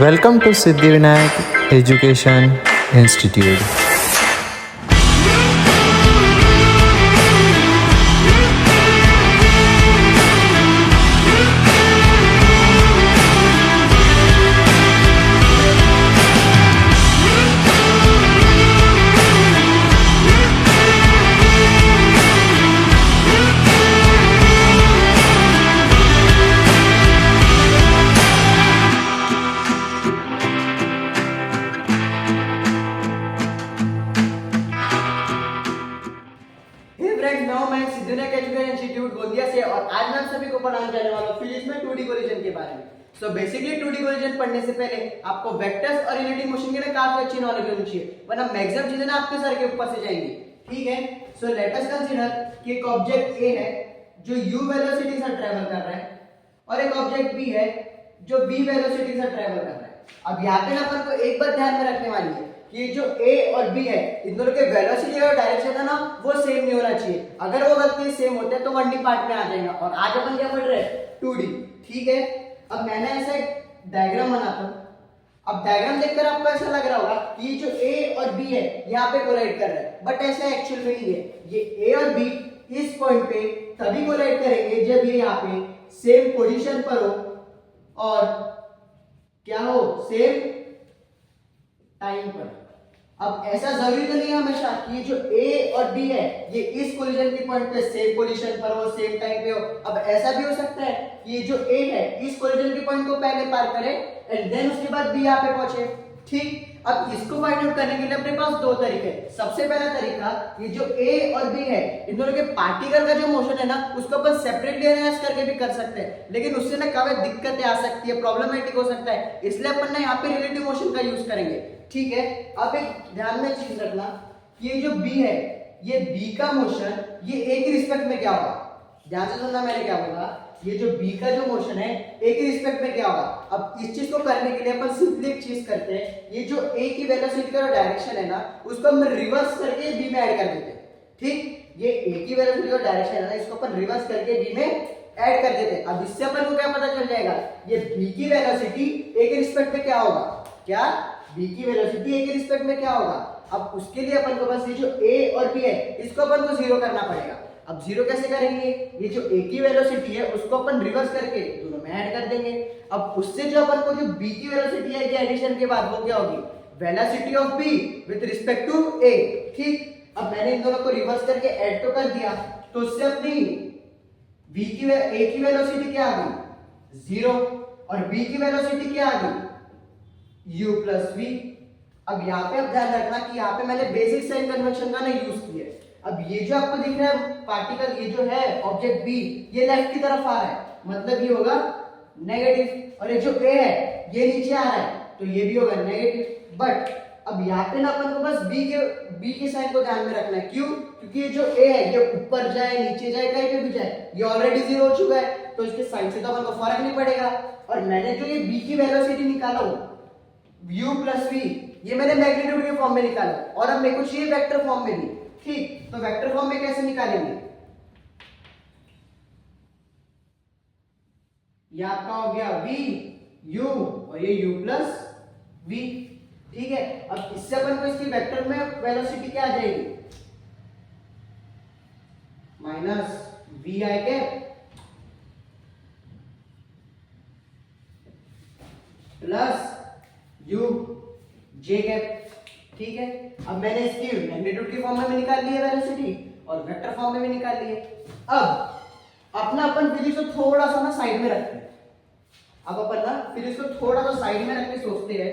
Welcome to Siddhivinayak Education Institute. मैं Siddhivinayak education institute Gondia से और आज मैं आप सभी को पढ़ाने जाने वाला हूं फिजिक्स में 2D कोलिजन के बारे में। सो बेसिकली 2D कोलिजन पढ़ने से पहले आपको वेक्टर्स और रिलेटिव मोशन के ना काफी अच्छी नॉलेज होनी चाहिए, वरना मैक्सिमम चीजें ना आपके सर के ऊपर से जाएंगी। ठीक है, सो लेट अस कंसीडर कि एक ऑब्जेक्ट ए है जो u वेलोसिटी से ट्रैवल कर रहा है और एक ऑब्जेक्ट b है जो v वेलोसिटी से ट्रैवल कर रहा है। अब यहाँ पे ना अपन को एक बात ध्यान में रखने वाली है कि जो A और B है इन दोनों के वेलोसिटी और डायरेक्शन है ना वो सेम नहीं होना चाहिए। अगर वो गलती सेम होते हैं तो 1D पार्ट में आ जाएगा और आज अपन क्या पढ़ रहे हैं 2D। ठीक है, अब मैंने ऐसा एक डायग्राम बनाता हूं। अब डायग्राम देखकर आपको ऐसा लग रहा होगा कि जो A और B है यहाँ पे कोलाइड कर रहे हैं, बट ऐसा एक्चुअल में नहीं है। ये A और B इस पॉइंट पे तभी कोलाइड करेंगे जब ये यहाँ पे सेम पोजीशन पर हो और क्या हो, सेम टाइम पर। अब ऐसा जरूरी तो नहीं है हमेशा कि ये जो A और B है ये इस कोलिजन के पॉइंट पे सेम पोजीशन पर हो, सेम टाइम पे हो। अब ऐसा भी हो सकता है कि ये जो A है इस कोलिजन के पॉइंट को पहले पार करे एंड देन उसके बाद B यहाँ पे पहुंचे। ठीक, अब इसको फाइंड आउट करने के लिए अपने पास दो तरीके। सबसे पहला तरीका, ये जो A और B है इन दोनों के पार्टिकल का जो मोशन है ना उसको अपन सेपरेटली एनालाइज करके भी कर सकते हैं, लेकिन उससे ना काफी दिक्कतें आ सकती है, प्रॉब्लमेटिक हो सकता है, इसलिए अपन ना यहाँ पे रिलेटिव मोशन का यूज करेंगे। ठीक है, अब एक ध्यान में चीज रखना, ये जो B है ये B का मोशन ये A की रिस्पेक्ट में क्या होगा। ध्यान से सुनना मैंने क्या बोला, ये जो B का जो मोशन है A की रिस्पेक्ट में क्या होगा। अब इस चीज को करने के लिए अपन सिंपली एक चीज करते हैं, ये जो A की वेलोसिटी का डायरेक्शन है ना उसको हम रिवर्स करके B में ऐड कर देते हैं। ठीक, ये A की वेलोसिटी का डायरेक्शन है ना इसको अपन रिवर्स करके B में ऐड कर देते हैं। अब इससे अपन को क्या पता चल जाएगा, ये B की वेलोसिटी A के रिस्पेक्ट में क्या होगा, क्या B की वेलोसिटी A के रिस्पेक्ट में क्या होगा। अब उसके लिए अपन को बस ये जो A और B है इसको अपन को जीरो करना पड़ेगा। अब जीरो कैसे करेंगे, ये जो A की वेलोसिटी है उसको अपन रिवर्स करके दोनों में ऐड कर देंगे। अब उससे जो अपन को जो B की वेलोसिटी है एडिशन के बाद वो क्या होगी, velocity of B with respect to A। ठीक, अब मैंने इन दोनों को रिवर्स करके ऐड तो कर दिया, तो उससे अपनी A की वेलोसिटी क्या आ गई, जीरो, और B की वेलोसिटी क्या आ गई, u प्लस v। अब यहाँ पे अब ध्यान रखना कि यहाँ पे मैंने बेसिक साइन कन्वेंशन का ना यूज किया है। अब ये जो आपको दिख रहा है पार्टिकल, ये जो है ऑब्जेक्ट B ये लेफ्ट की तरफ आ रहा है, मतलब ये होगा नेगेटिव, और ये जो A है ये नीचे आ रहा है तो ये भी होगा नेगेटिव। बट अब यहाँ पे ना अपन को बस B के साइन को ध्यान में रखना है। क्यों, क्योंकि ये जो A है ये ऊपर जाए नीचे जाए कहीं पे भी जाए ये ऑलरेडी जीरो हो चुका है, तो इसके साइन से तो अपन को फर्क नहीं पड़ेगा। और मैंने जो ये B की वेलोसिटी निकाला हूं u प्लस v ये मैंने मैग्नीट्यूड के फॉर्म में निकाला और अब मेरे को चाहिए वेक्टर फॉर्म में भी। ठीक, तो वेक्टर फॉर्म में कैसे निकालेंगे, ये आपका हो गया v u और ये u प्लस v। ठीक है, अब इससे अपन को इसकी वेक्टर में वेलोसिटी क्या आ जाएगी, minus v I cap plus u j cap. ठीक है, अब मैंने इसकी मैग्नीट्यूड के फॉर्म में भी निकाल ली है वेलोसिटी और वेक्टर फॉर्म में भी निकाल ली है। अब अपना अपन फिजिक्स को थोड़ा सा ना साइड में रखते हैं। अब अपन ना फिजिक्स को थोड़ा सा साइड में रख के सोचते हैं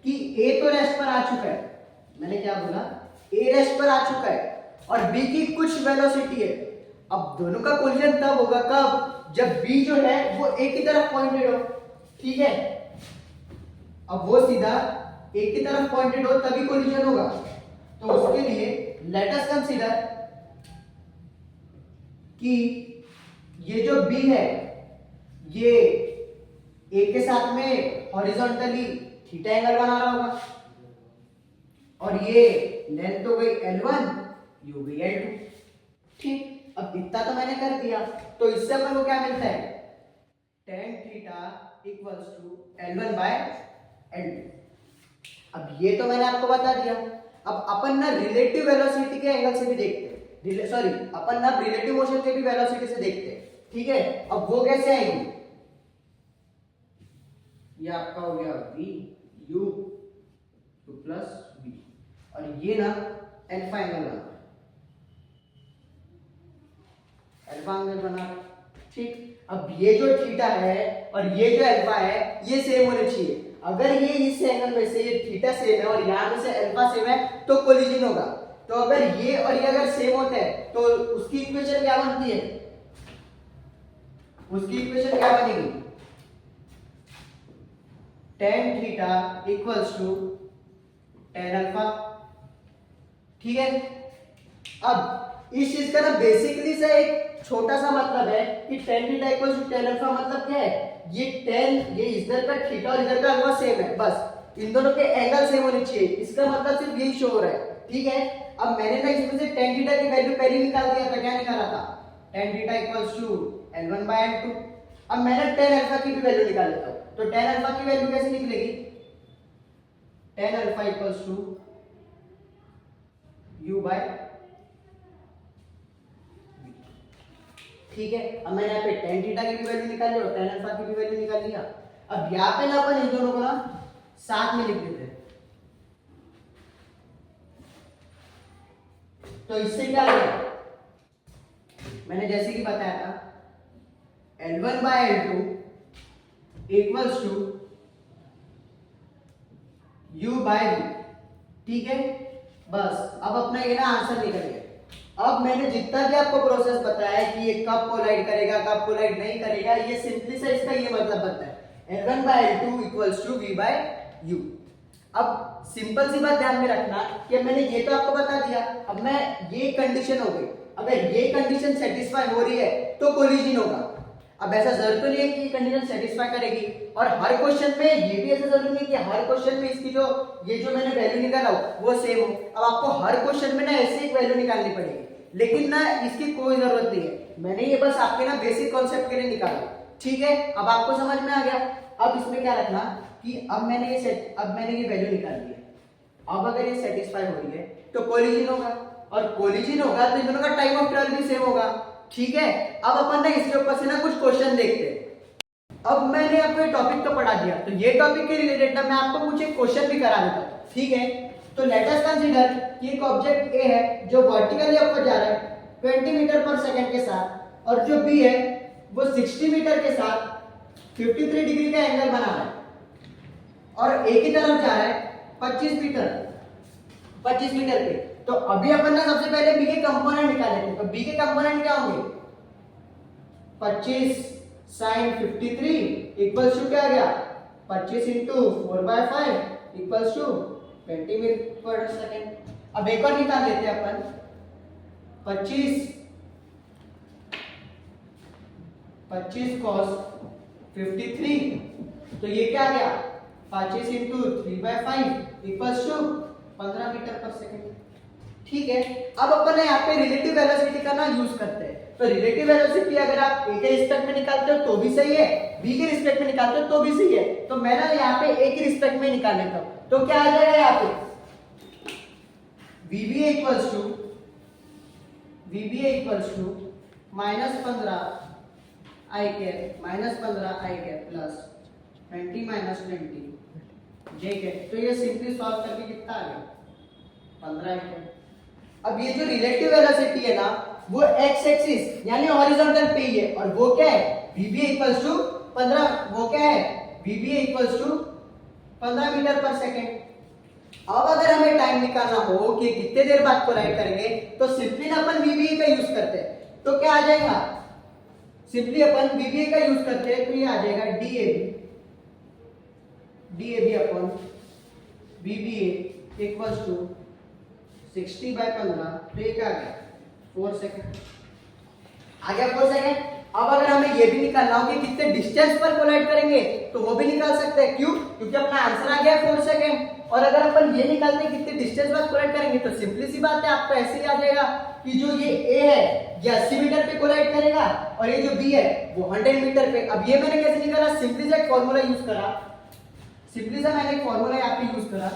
कि A तो रेस्ट पर आ चुका है, मैंने क्या बोला, A रेस्ट पर आ चुका है और B की कुछ वेलोसिटी है। अब दोनों का कोलिजन तब होगा कब, जब B जो है वो A की तरफ पॉइंटेड हो। ठीक है, अब वो सीधा A की तरफ पॉइंटेड हो तभी कोलिजन होगा। तो उसके लिए लेट अस कंसीडर कि ये जो B है ये A के साथ में हॉरिजॉन्टली थीटा एंगल बना रहा होगा और ये लेंथ हो गई L1 ये हो गई L2। ठीक, अब इतना तो मैंने कर दिया, तो इससे अपन को क्या मिलता है, tan theta equals to L1 by L2। अब ये तो मैंने आपको बता दिया। अब अपन ना रिलेटिव वेलोसिटी के एंगल से भी देखते हैं, सॉरी अपन ना रिलेटिव मोशन के भी वेलोसिटी से देखते हैं, ठीक है। अब वो कैसे आएंगे, ये आपका हो गया v u प्लस v, और ये ना अल्फा एंगल बना, अल्फा एंगल बना, ठीक। अब ये जो थीटा है और ये जो अल्फा है ये सेम होने चाहिए। अगर ये इस एंगल में से ये थीटा सेम है और यहाँ में से अल्फा सेम है तो कोलिजन होगा। तो अगर ये और ये अगर सेम होते हैं तो उसकी इक्वेशन क्या बनती है, उसकी इक्वेशन क्या बनेगी, tan theta equals to tan alpha, ठीक है। अब इस चीज का ना बेसिकली से एक छोटा सा मतलब है कि tan theta equals to tan alpha मतलब क्या है, ये tan, ये इधर का थीटा और इधर का अल्फा सेम है, बस इन दोनों के एंगल सेम होने चाहिए, इसका मतलब सिर्फ यही शो हो रहा है, ठीक है। अब मैंने ना इसमें से tan थीटा की वैल्यू पहले निकाल दिया था, क्या निकाला था, tan theta equals to L1/L2। अब मैंने tan अल्फा की भी वैल्यू निकाल लेता हूं, तो tan अल्फा की वैल्यू कैसे निकलेगी, tan alpha equals to u/, ठीक है। अब मैंने यहाँ पे tan थीटा की भी वैल्यू निकाल ली और tan अल्फा की भी वैल्यू निकाल लिया। अब यहाँ पे ना अपन इन दोनों को ना साथ में लिख देते हैं, तो इससे क्या होगा, मैंने जैसे कि बताया था L1/L2 इक्वल्स टू u/v, ठीक है। बस अब अपना ये ना आंसर निकल गया। अब मैंने जितना भी आपको प्रोसेस बताया है कि ये कब कोलाइड करेगा कब कोलाइड नहीं करेगा, ये सिंपली से इसका ये मतलब बनता है L1/L2 इक्वल्स टू v/u। अब सिंपल सी बात ध्यान में रखना कि मैंने ये तो आपको बता दिया, अब मैं ये कंडीशन हो गई, अगर ये कंडीशन सेटिस्फाई हो रही है तो कोलिजन होगा। अब ऐसा जरूर तो नहीं है कि ये कंडीशन सेटिस्फाई करेगी, और हर क्वेश्चन में ये भी ऐसा जरूरी नहीं कि हर क्वेश्चन में इसकी जो ये जो मैंने वैल्यू निकाला हो वो सेम हो। अब आपको हर क्वेश्चन में ना ऐसे एक वैल्यू निकालनी पड़ेगी, लेकिन ना इसकी कोई जरूरत नहीं है, मैंने ये बस आपके ना बेसिक कॉन्सेप्ट के लिए निकाला, ठीक है। अब आपको समझ में आ गया। अब इसमें क्या रखना कि अब मैंने ये वैल्यू निकाल ली है, अब अगर ये सेटिस्फाई हो रही है तो कोलिजन होगा, और कोलिजन होगा तो इन दोनों का टाइम ऑफ ट्रायल भी सेम होगा, ठीक है। अब अपन ना इसके ऊपर से ना कुछ क्वेश्चन देखते हैं। अब मैंने आपको ये टॉपिक तो पढ़ा दिया, तो ये टॉपिक के रिलेटेड ना मैं आपको कुछ एक क्वेश्चन भी करा देता हूं, ठीक है। तो लेट अस कंसीडर कि एक ऑब्जेक्ट ए है जो वर्टिकली अपवर्ड जा रहा है 20 मीटर पर सेकंड के साथ, और जो बी है वो 60 मीटर के साथ 53 डिग्री का एंगल बना रहा है, और ए की तरफ जा रहा है 25 मीटर पे। तो अभी अपन ना सबसे पहले बी के कंपोनेंट निकालेंगे। तो बी के कंपोनेंट क्या होंगे, 25 sin 53 इक्वल्स टू क्या आ गया, 25 इंटू 4/5 इक्वल्स टू 20 मीटर पर सेकेंड। अब एक और निकाल लेते हैं अपन, 25 cos 53, तो ये क्या आ गया, 25 इंटू 3/5 इक्वल्स टू 15 मीटर पर सेकेंड, ठीक है। अब अपन यहाँ पे रिलेटिव वेलोसिटी का ना यूज करते हैं। तो रिलेटिव वेलोसिटी अगर आप ए के रिस्पेक्ट में निकालते हो तो भी सही है, बी के रिस्पेक्ट में निकालते हो तो भी सही है। तो मैं ना यहाँ पे ए के रिस्पेक्ट में निकाल लेता हूँ, तो क्या आ जाएगा यहाँ पे, VBA equals to -15 I cap plus 20 - 20 J cap. तो ये सिंपली सॉल्व करके कितना आ गया, 15 I कैप। अब ये जो रिलेटिव वेलोसिटी है ना वो x एक्सिस यानी हॉरिजॉन्टल पे ही है, और वो क्या है, VBA इक्वल्स टू 15, वो क्या है, VBA इक्वल्स टू 15 मीटर पर सेकेंड। अब अगर हमें टाइम निकालना हो कि कितने देर बाद कोलाइड करेंगे, तो सिंपली अपन VBA का यूज करते हैं। तो क्या आ जाएगा, सिंपली अपन VBA का यूज करते हैं, तो ये आ जाएगा DAB अपन VBA इक्वल्स टू 60/15, तो ये क्या आ गया, 4 सेकेंड आ गया, 4 सेकेंड। अब अगर हमें ये भी निकालना हो कि कितने डिस्टेंस पर कोलाइड करेंगे तो वो भी निकाल सकते हैं, क्यों, क्योंकि अपना आंसर आ गया 4 सेकेंड। और अगर अपन ये निकालते हैं कितने डिस्टेंस पर कोलाइड करेंगे, तो सिंपली सी बात है, आपको ऐसे ही आ जाएगा कि जो ये ए है ये 80 मीटर पे कोलाइड करेगा, और ये जो बी है वो 100 मीटर पे। अब ये मैंने कैसे निकाला, सिंपली से एक फॉर्मूला यूज करा, सिंपली सा मैंने एक फॉर्मूला यहाँ पे यूज करा,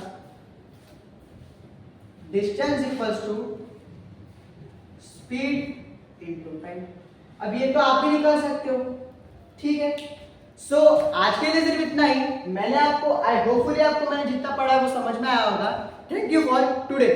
distance equals to speed into time. अब ये तो आप भी निकाल सकते हो, ठीक है। सो आज के लिए सिर्फ इतना ही। मैंने आपको, आई होपफुली आपको मैंने जितना पढ़ा है वो समझ में आया होगा। Thank you for today.